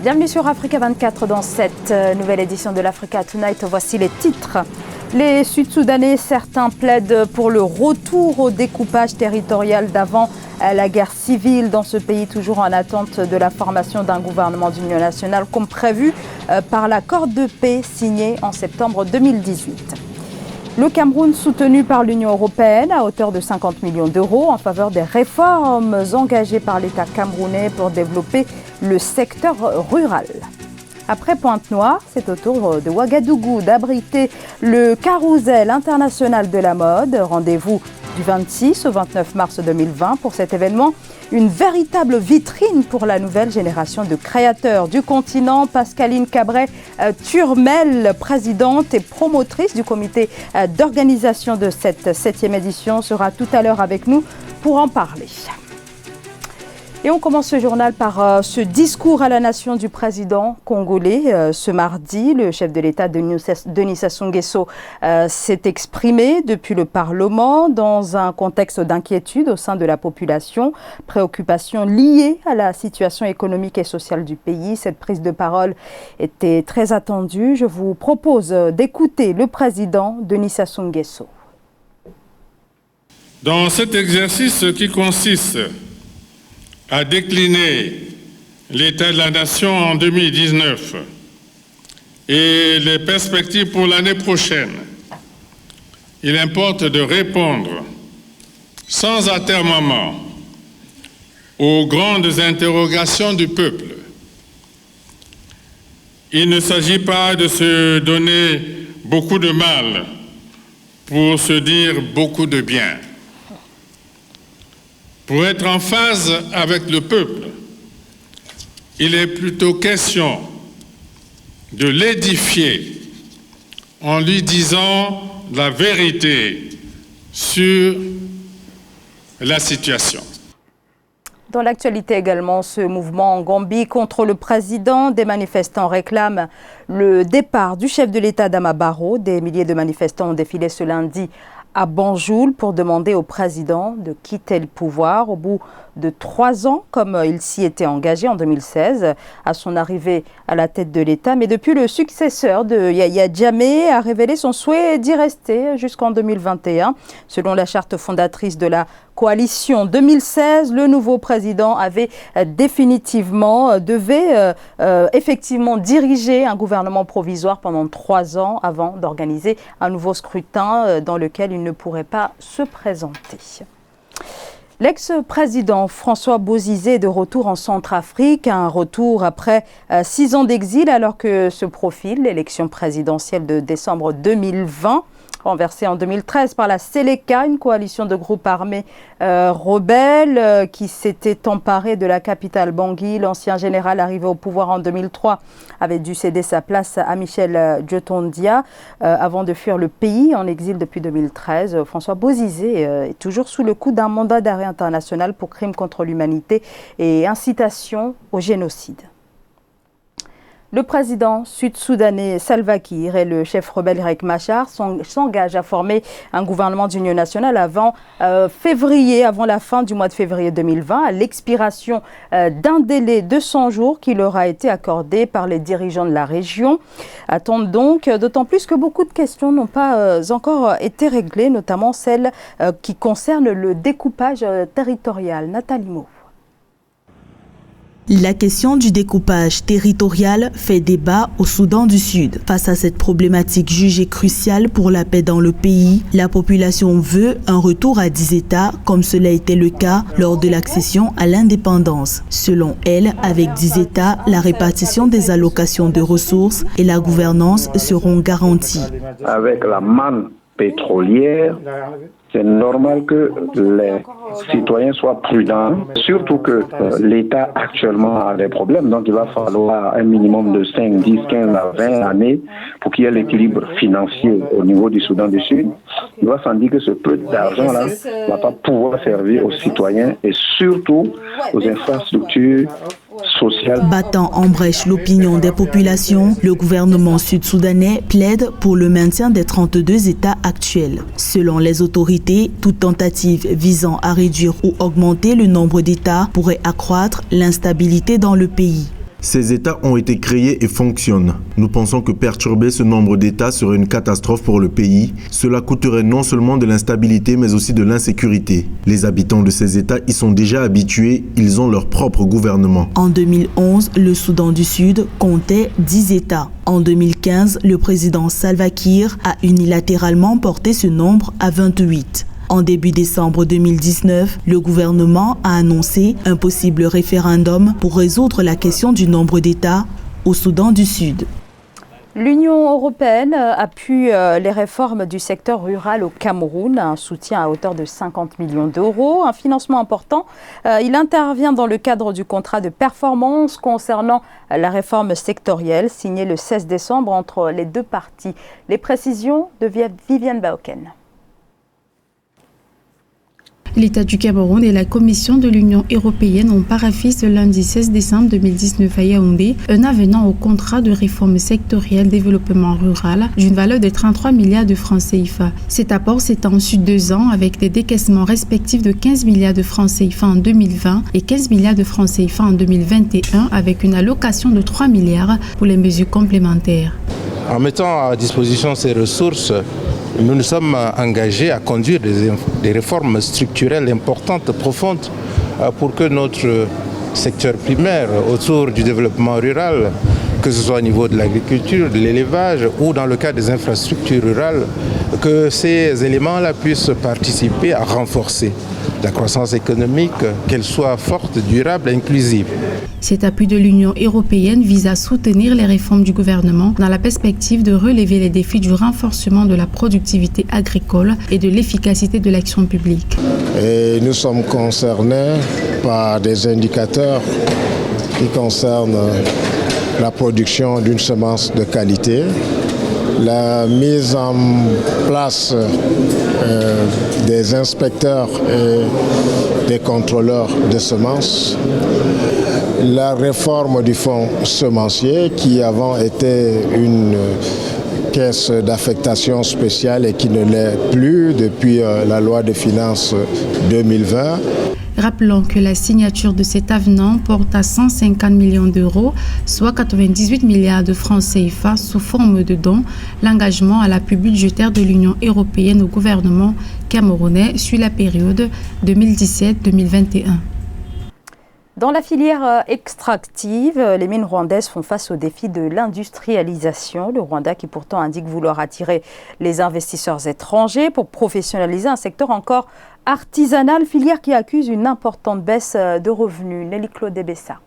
Bienvenue sur Africa 24 dans cette nouvelle édition de l'Africa Tonight. Voici les titres. Les Sud-Soudanais, certains plaident pour le retour au découpage territorial d'avant la guerre civile dans ce pays, toujours en attente de la formation d'un gouvernement d'union nationale comme prévu par l'accord de paix signé en septembre 2018. Le Cameroun soutenu par l'Union européenne à hauteur de 50 millions d'euros en faveur des réformes engagées par l'État camerounais pour développer le secteur rural. Après Pointe-Noire, c'est au tour de Ouagadougou d'abriter le Carrousel international de la mode. Rendez-vous du 26 au 29 mars 2020 pour cet événement. Une véritable vitrine pour la nouvelle génération de créateurs du continent. Pascaline Cabret-Turmel, présidente et promotrice du comité d'organisation de cette 7e édition, sera tout à l'heure avec nous pour en parler. Et on commence ce journal par ce discours à la nation du président congolais. Ce mardi, le chef de l'État, Denis Sassou Nguesso, s'est exprimé depuis le Parlement dans un contexte d'inquiétude au sein de la population, préoccupation liée à la situation économique et sociale du pays. Cette prise de parole était très attendue. Je vous propose d'écouter le président Denis Sassou Nguesso. Dans cet exercice qui consiste à décliner l'état de la nation en 2019 et les perspectives pour l'année prochaine, il importe de répondre sans atermoiement aux grandes interrogations du peuple. Il ne s'agit pas de se donner beaucoup de mal pour se dire beaucoup de bien. Pour être en phase avec le peuple, il est plutôt question de l'édifier en lui disant la vérité sur la situation. Dans l'actualité également, ce mouvement en Gambie contre le président, des manifestants réclament le départ du chef de l'État Adama Barrow. Des milliers de manifestants ont défilé ce lundi à Banjul pour demander au président de quitter le pouvoir au bout de 3 ans, comme il s'y était engagé en 2016 à son arrivée à la tête de l'État. Mais depuis, le successeur de Yahya Jammeh a révélé son souhait d'y rester jusqu'en 2021. Selon la charte fondatrice de la coalition 2016, le nouveau président devait effectivement diriger un gouvernement provisoire pendant 3 ans avant d'organiser un nouveau scrutin dans lequel il ne pourrait pas se présenter. L'ex-président François Bozizé est de retour en Centrafrique, un retour après 6 ans d'exil alors que se profile l'élection présidentielle de décembre 2020. Renversé en 2013 par la Seleka, une coalition de groupes armés rebelles qui s'était emparée de la capitale Bangui. L'ancien général arrivé au pouvoir en 2003 avait dû céder sa place à Michel Djotondia avant de fuir le pays en exil depuis 2013. François Bozizé est toujours sous le coup d'un mandat d'arrêt international pour crimes contre l'humanité et incitation au génocide. Le président sud-soudanais Salva Kiir et le chef rebelle Riek Machar s'engagent à former un gouvernement d'union nationale avant la fin du mois de février 2020, à l'expiration d'un délai de 100 jours qui leur a été accordé par les dirigeants de la région. Attendent donc, d'autant plus que beaucoup de questions n'ont pas encore été réglées, notamment celles qui concernent le découpage territorial. Nathalie Mo. La question du découpage territorial fait débat au Soudan du Sud. Face à cette problématique jugée cruciale pour la paix dans le pays, la population veut un retour à 10 États, comme cela était le cas lors de l'accession à l'indépendance. Selon elle, avec 10 États, la répartition des allocations de ressources et la gouvernance seront garanties. Avec la manne pétrolière, c'est normal que les citoyens soient prudents, surtout que l'État actuellement a des problèmes. Donc il va falloir un minimum de 5, 10, 15 à 20 années pour qu'il y ait l'équilibre financier au niveau du Soudan du Sud. Il va sans dire que ce peu d'argent-là ne va pas pouvoir servir aux citoyens et surtout aux infrastructures sociales. Battant en brèche l'opinion des populations, le gouvernement sud-soudanais plaide pour le maintien des 32 États actuels. Selon les autorités, toute tentative visant à réduire ou augmenter le nombre d'États pourrait accroître l'instabilité dans le pays. Ces États ont été créés et fonctionnent. Nous pensons que perturber ce nombre d'États serait une catastrophe pour le pays. Cela coûterait non seulement de l'instabilité, mais aussi de l'insécurité. Les habitants de ces États y sont déjà habitués, ils ont leur propre gouvernement. En 2011, le Soudan du Sud comptait 10 États. En 2015, le président Salva Kiir a unilatéralement porté ce nombre à 28. En début décembre 2019, le gouvernement a annoncé un possible référendum pour résoudre la question du nombre d'États au Soudan du Sud. L'Union européenne appuie les réformes du secteur rural au Cameroun, un soutien à hauteur de 50 millions d'euros, un financement important. Il intervient dans le cadre du contrat de performance concernant la réforme sectorielle signé le 16 décembre entre les deux parties. Les précisions de Viviane Baoken. L'État du Cameroun et la Commission de l'Union européenne ont paraphié ce lundi 16 décembre 2019 à Yaoundé un avenant au contrat de réforme sectorielle développement rural d'une valeur de 33 milliards de francs CFA. Cet apport s'étend sur 2 ans avec des décaissements respectifs de 15 milliards de francs CFA en 2020 et 15 milliards de francs CFA en 2021 avec une allocation de 3 milliards pour les mesures complémentaires. En mettant à disposition ces ressources, nous nous sommes engagés à conduire des réformes structurelles importantes, profondes, pour que notre secteur primaire autour du développement rural, que ce soit au niveau de l'agriculture, de l'élevage ou dans le cas des infrastructures rurales, que ces éléments-là puissent participer à renforcer la croissance économique, qu'elle soit forte, durable et inclusive. Cet appui de l'Union européenne vise à soutenir les réformes du gouvernement dans la perspective de relever les défis du renforcement de la productivité agricole et de l'efficacité de l'action publique. Et nous sommes concernés par des indicateurs qui concernent la production d'une semence de qualité, la mise en place des inspecteurs et des contrôleurs de semences, la réforme du fonds semencier qui avant était une caisse d'affectation spéciale et qui ne l'est plus depuis la loi des finances 2020. Rappelons que la signature de cet avenant porte à 150 millions d'euros, soit 98 milliards de francs CFA sous forme de dons, l'engagement à l'appui budgétaire de l'Union européenne au gouvernement camerounais sur la période 2017-2021. Dans la filière extractive, les mines rwandaises font face au défi de l'industrialisation. Le Rwanda qui pourtant indique vouloir attirer les investisseurs étrangers pour professionnaliser un secteur encore artisanal, filière qui accuse une importante baisse de revenus. Nelly Claude Bessa.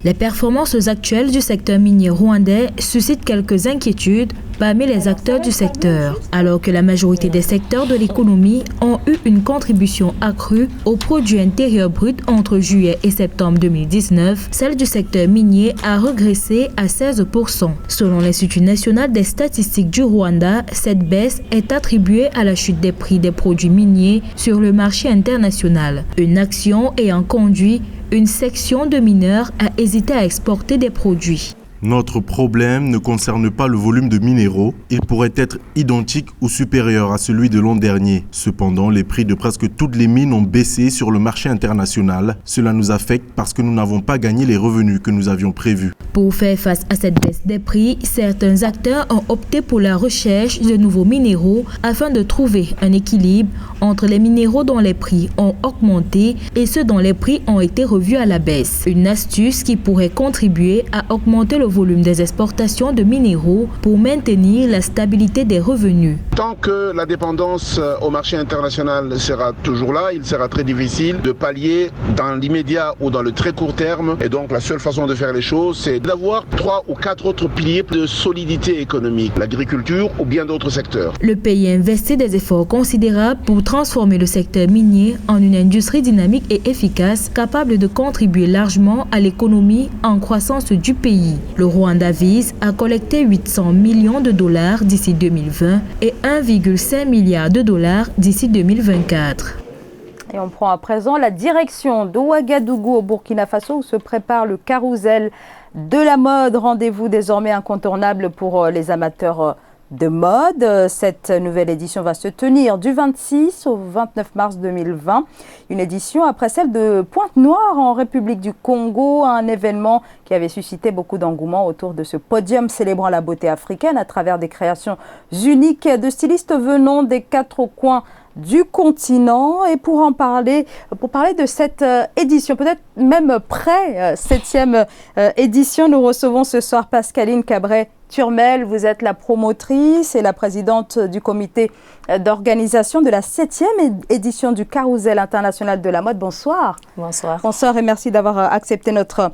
Les performances actuelles du secteur minier rwandais suscitent quelques inquiétudes parmi les acteurs du secteur, alors que la majorité des secteurs de l'économie ont eu une contribution accrue au produit intérieur brut entre juillet et septembre 2019, celle du secteur minier a régressé à 16%. Selon l'Institut national des statistiques du Rwanda, cette baisse est attribuée à la chute des prix des produits miniers sur le marché international, une action ayant conduit une section de mineurs a hésité à exporter des produits. Notre problème ne concerne pas le volume de minéraux. Il pourrait être identique ou supérieur à celui de l'an dernier. Cependant, les prix de presque toutes les mines ont baissé sur le marché international. Cela nous affecte parce que nous n'avons pas gagné les revenus que nous avions prévus. Pour faire face à cette baisse des prix, certains acteurs ont opté pour la recherche de nouveaux minéraux afin de trouver un équilibre entre les minéraux dont les prix ont augmenté et ceux dont les prix ont été revus à la baisse. Une astuce qui pourrait contribuer à augmenter le volume des exportations de minéraux pour maintenir la stabilité des revenus. Tant que la dépendance au marché international sera toujours là, il sera très difficile de pallier dans l'immédiat ou dans le très court terme. Et donc la seule façon de faire les choses, c'est d'avoir 3 ou 4 autres piliers de solidité économique, l'agriculture ou bien d'autres secteurs. Le pays investit des efforts considérables pour transformer le secteur minier en une industrie dynamique et efficace, capable de contribuer largement à l'économie en croissance du pays. Le Rwanda vise à collecter 800 millions de dollars d'ici 2020 et 1,5 milliard de dollars d'ici 2024. Et on prend à présent la direction de Ouagadougou au Burkina Faso où se prépare le carrousel de la mode. Rendez-vous désormais incontournable pour les amateurs de mode. Cette nouvelle édition va se tenir du 26 au 29 mars 2020. Une édition après celle de Pointe-Noire en République du Congo, un événement qui avait suscité beaucoup d'engouement autour de ce podium célébrant la beauté africaine à travers des créations uniques de stylistes venant des quatre coins du continent. Et pour parler de cette édition, peut-être même pré-7e édition, nous recevons ce soir Pascaline Cabret-Turmel. Vous êtes la promotrice et la présidente du comité d'organisation de la 7e édition du Carrousel international de la mode. Bonsoir. Bonsoir. Bonsoir et merci d'avoir accepté notre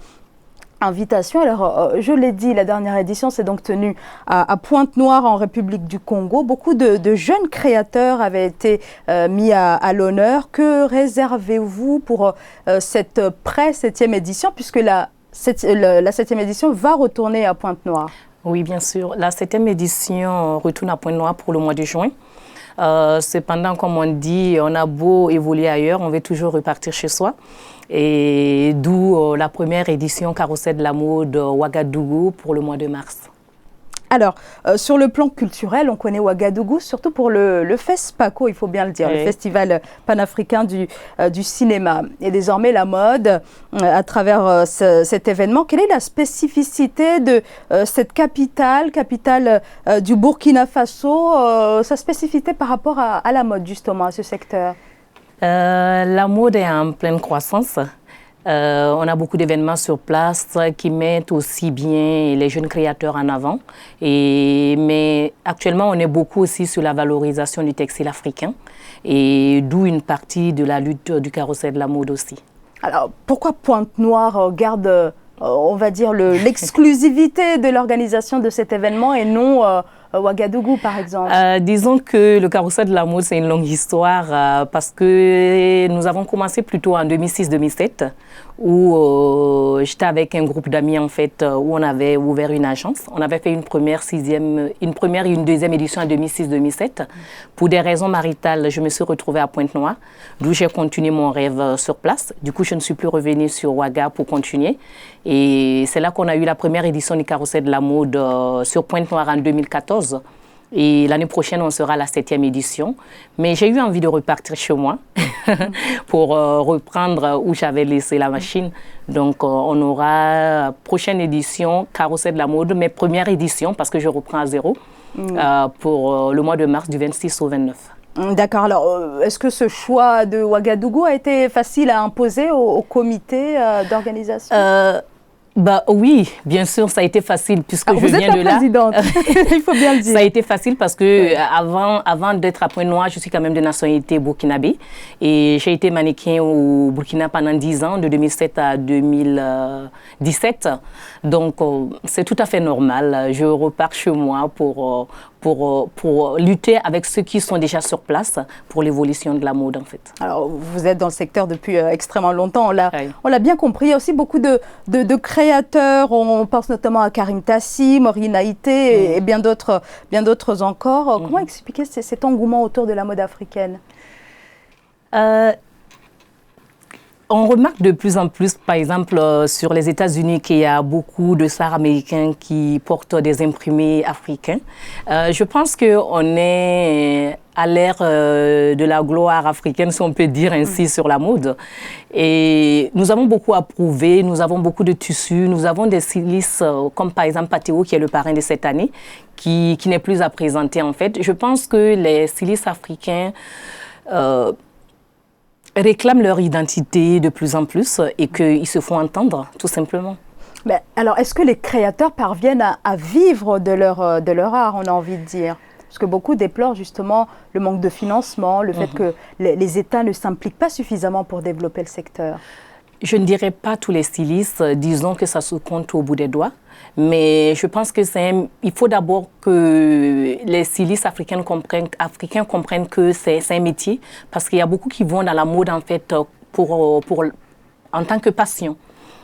invitation. Alors, je l'ai dit, la dernière édition s'est donc tenue à Pointe-Noire en République du Congo. Beaucoup de jeunes créateurs avaient été mis à l'honneur. Que réservez-vous pour cette pré-7e édition, puisque la 7e édition va retourner à Pointe-Noire? Oui, bien sûr. La 7e édition retourne à Pointe-Noire pour le mois de juin. Cependant, comme on dit, on a beau évoluer ailleurs, on veut toujours repartir chez soi. Et d'où la première édition Carrousel de la mode Ouagadougou pour le mois de mars. Alors, sur le plan culturel, on connaît Ouagadougou, surtout pour le FESPACO, il faut bien le dire, oui. Le Festival panafricain du cinéma. Et désormais, la mode, à travers cet événement, quelle est la spécificité de cette capitale du Burkina Faso, sa spécificité par rapport à la mode, justement, à ce secteur? La mode est en pleine croissance. On a beaucoup d'événements sur place qui mettent aussi bien les jeunes créateurs en avant. Mais actuellement, on est beaucoup aussi sur la valorisation du textile africain, et d'où une partie de la lutte du Carrousel de la mode aussi. Alors, pourquoi Pointe-Noire garde, on va dire, l'exclusivité de l'organisation de cet événement et non Ouagadougou, par exemple? Disons que le Carrousel de la mode, c'est une longue histoire parce que nous avons commencé plutôt en 2006-2007 où j'étais avec un groupe d'amis en fait où on avait ouvert une agence. On avait fait une première et une deuxième édition en 2006-2007. Pour des raisons maritales, je me suis retrouvée à Pointe-Noire, d'où j'ai continué mon rêve sur place. Du coup, je ne suis plus revenue sur Ouaga pour continuer. Et c'est là qu'on a eu la première édition du Carrousel de la mode sur Pointe-Noire en 2014. Et l'année prochaine, on sera à la 7e édition. Mais j'ai eu envie de repartir chez moi pour reprendre où j'avais laissé la machine. Donc, on aura prochaine édition, Carrousel de la mode, mais première édition, parce que je reprends à zéro, pour le mois de mars, du 26 au 29. D'accord. Alors, est-ce que ce choix de Ouagadougou a été facile à imposer au comité d'organisation? Oui, bien sûr, ça a été facile puisque je viens de là. Vous êtes la présidente, il faut bien le dire. Ça a été facile parce que avant d'être à Pointe-Noire, je suis quand même de nationalité burkinabé et j'ai été mannequin au Burkina pendant 10 ans, de 2007 à 2017. Donc, c'est tout à fait normal. Je repars chez moi pour lutter avec ceux qui sont déjà sur place pour l'évolution de la mode, en fait. Alors, vous êtes dans le secteur depuis extrêmement longtemps, on l'a bien compris. Il y a aussi beaucoup de créateurs, on pense notamment à Karim Tassi, Maureen Haïté et bien d'autres encore. Comment expliquer cet engouement autour de la mode africaine? On remarque de plus en plus, par exemple, sur les États-Unis, qu'il y a beaucoup de stars américains qui portent des imprimés africains. Je pense qu'on est à l'ère de la gloire africaine, si on peut dire ainsi, sur la mode. Et nous avons beaucoup à prouver, nous avons beaucoup de tissus, nous avons des stylistes comme par exemple Patéo, qui est le parrain de cette année, qui n'est plus à présenter en fait. Je pense que les stylistes africains réclament leur identité de plus en plus et qu'ils se font entendre, tout simplement. Mais alors, est-ce que les créateurs parviennent à vivre de leur art, on a envie de dire? Parce que beaucoup déplorent justement le manque de financement, le fait que les États ne s'impliquent pas suffisamment pour développer le secteur. Je ne dirais pas tous les stylistes, disons que ça se compte au bout des doigts. Mais je pense que il faut d'abord que les stylistes africains comprennent que c'est un métier, parce qu'il y a beaucoup qui vont dans la mode en fait en tant que passion.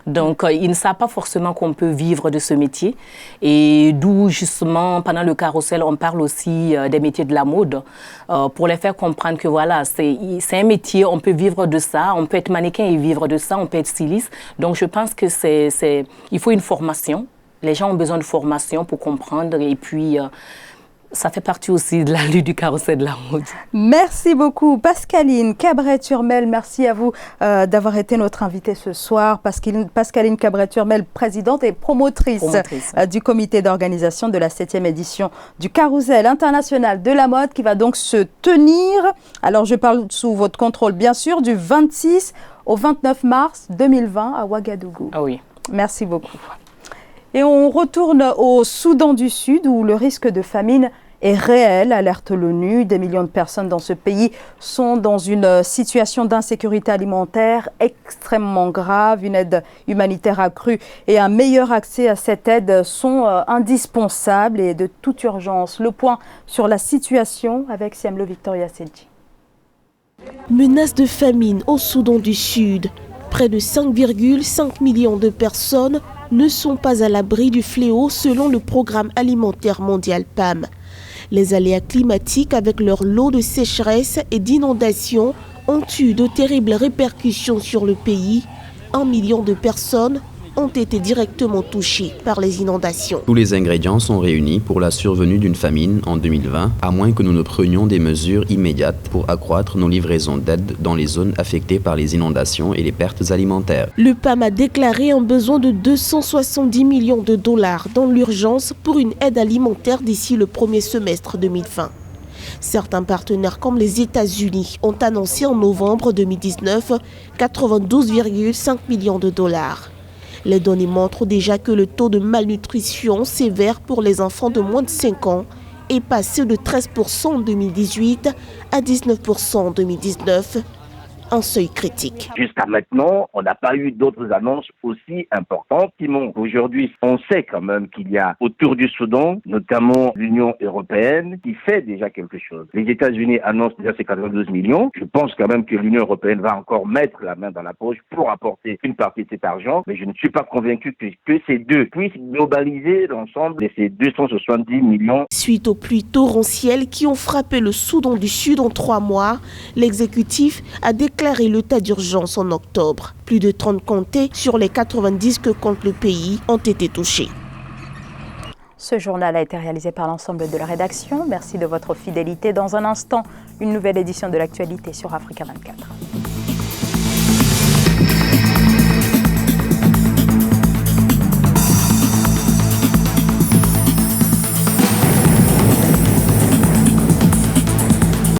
Donc, ils ne savent pas forcément qu'on peut vivre de ce métier. Et d'où, justement, pendant le carrousel, on parle aussi des métiers de la mode pour les faire comprendre que, voilà, c'est un métier, on peut vivre de ça, on peut être mannequin et vivre de ça, on peut être styliste. Donc, je pense que il faut une formation. Les gens ont besoin de formation pour comprendre et puis Ça fait partie aussi de la lutte du carrousel de la mode. Merci beaucoup Pascaline Cabret-Turmel, merci à vous d'avoir été notre invitée ce soir. Pascaline Cabret-Turmel, présidente et promotrice. Du comité d'organisation de la 7e édition du Carrousel international de la mode qui va donc se tenir, alors je parle sous votre contrôle bien sûr, du 26 au 29 mars 2020 à Ouagadougou. Ah oui. Merci beaucoup. Et on retourne au Soudan du Sud où le risque de famine est réel, alerte l'ONU. Des millions de personnes dans ce pays sont dans une situation d'insécurité alimentaire extrêmement grave. Une aide humanitaire accrue et un meilleur accès à cette aide sont indispensables et de toute urgence. Le point sur la situation avec Siamlo Victoria Sedji. Menace de famine au Soudan du Sud. Près de 5,5 millions de personnes ne sont pas à l'abri du fléau selon le Programme alimentaire mondial PAM. Les aléas climatiques avec leur lot de sécheresse et d'inondations ont eu de terribles répercussions sur le pays. 1 million de personnes ont été directement touchées par les inondations. Tous les ingrédients sont réunis pour la survenue d'une famine en 2020, à moins que nous ne prenions des mesures immédiates pour accroître nos livraisons d'aide dans les zones affectées par les inondations et les pertes alimentaires. Le PAM a déclaré un besoin de 270 millions de dollars dans l'urgence pour une aide alimentaire d'ici le premier semestre 2020. Certains partenaires comme les États-Unis ont annoncé en novembre 2019 92,5 millions de dollars. Les données montrent déjà que le taux de malnutrition sévère pour les enfants de moins de 5 ans est passé de 13% en 2018 à 19% en 2019. Un seuil critique. Jusqu'à maintenant, on n'a pas eu d'autres annonces aussi importantes. Aujourd'hui, on sait quand même qu'il y a autour du Soudan, notamment l'Union européenne, qui fait déjà quelque chose. Les États-Unis annoncent déjà ces 92 millions. Je pense quand même que l'Union européenne va encore mettre la main dans la poche pour apporter une partie de cet argent. Mais je ne suis pas convaincu que ces deux puissent globaliser l'ensemble de ces 270 millions. Suite aux pluies torrentielles qui ont frappé le Soudan du Sud en 3 mois, l'exécutif a déclaré l'état d'urgence en octobre. Plus de 30 comtés sur les 90 que compte le pays ont été touchés. Ce journal a été réalisé par l'ensemble de la rédaction. Merci de votre fidélité. Dans un instant, une nouvelle édition de l'actualité sur Africa 24.